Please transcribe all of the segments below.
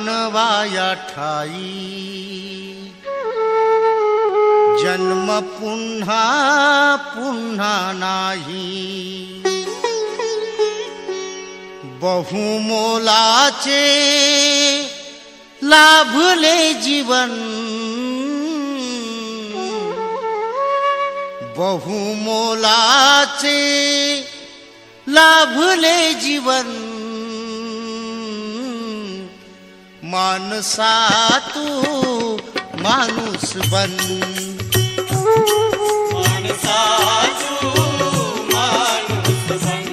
मानवाया ठाई जन्म पुन्हा पुन्हा नाही बहुमोलाचे लाभले जीवन बहुमोलाचे लाभले जीवन मानसा तू माणूस बन मानसा तू माणूस बन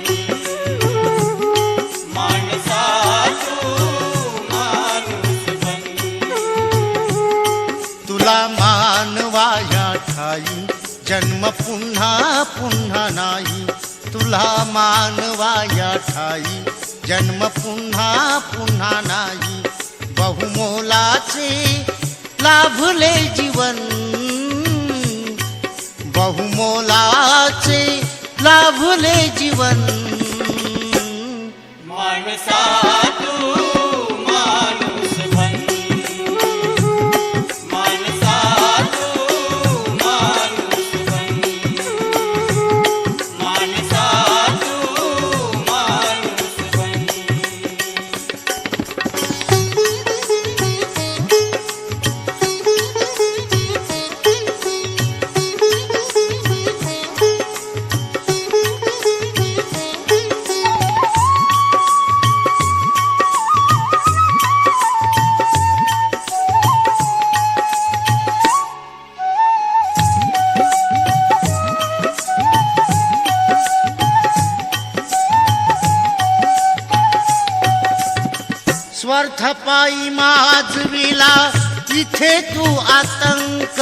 मानसा तू माणूस बन तुला मानवाया ठाई जन्म पुन्हा पुन्हा नाही तुला मानवाया ठाई जन्म पुन्हा पुन्हा नाही बहुमोलाचे लाभले जीवन बहुमोलाचे लाभले जीवन मानसा तू माणूस बन मानसा तू माणूस बन मानसा तू माणूस बन स्वार्थ पायी माजविला इथे तू आतंक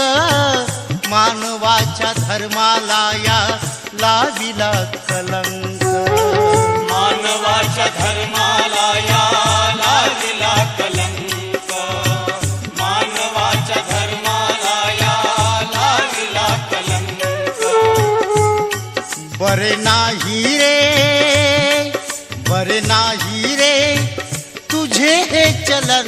मानवाच्या धर्माला या लाविला कलंक मानवाच्या धर्माला या लाविला कलंक मानवाच्या धर्माला या लाविला कलंक बरे नाही रे तुझे हे चलन